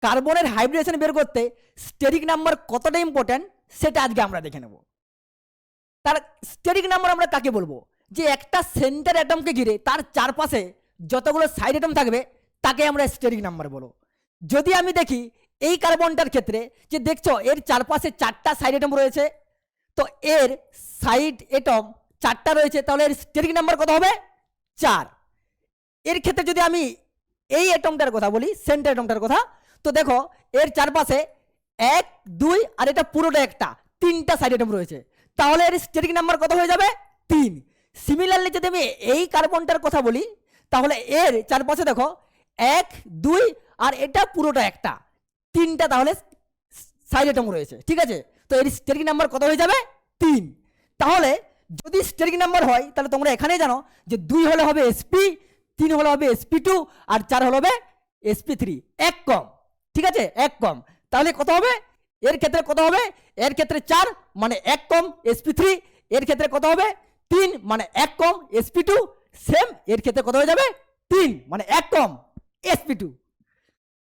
কার্বনের হাইব্রিডেশন বের করতে স্টেরিক নাম্বার কতটা ইম্পর্টেন্ট সেটা আজকে আমরা দেখে নেব। তার স্টেরিক নাম্বার আমরা কাকে বলবো? যে একটা সেন্টার অ্যাটমকে ঘিরে তার চারপাশে যতগুলো সাইড অ্যাটম থাকবে তাকে আমরা স্টেরিক নাম্বার বলবো। যদি আমি দেখি এই কার্বনটার ক্ষেত্রে যে দেখছো এর চারপাশে 4টা সাইড অ্যাটম রয়েছে, তো এর সাইড অ্যাটম 4টা রয়েছে, তাহলে এর স্টেরিক নাম্বার কত হবে? 4। এর ক্ষেত্রে যদি আমি এই অ্যাটমটার কথা বলি, সেন্টার অ্যাটমটার কথা, তো দেখো এর চারপাশে 1 2 আর এটা পুরোটা একটা 3টা সাইড অ্যাটম রয়েছে, তাহলে এর স্টেরিক নাম্বার কত হয়ে যাবে? 3। সিমিলারলি যদি আমি এই কার্বনটার কথা বলি, তাহলে এর চারপাশে দেখো 1 2 আর এটা পুরোটা একটা 3টা তাহলে সাইড অ্যাটম রয়েছে, ঠিক আছে? তো এর স্টেরিক নাম্বার কত হয়ে যাবে? 3। তাহলে যদি স্টেরিক নাম্বার হয় তাহলে তোমরা এখানেই জানো যে 2 হলে হবে sp, 3 হলে হবে sp2 আর 4 হলে হবে sp3, এক কম, ঠিক আছে? এক কম। তাহলে কত হবে? এর ক্ষেত্রে কত হবে? এর ক্ষেত্রে 4 মানে এক কম sp3, এর ক্ষেত্রে কত হবে? 3 মানে এক কম sp2, সেম এর ক্ষেত্রে কত হয়ে যাবে? 3 মানে এক কম sp2।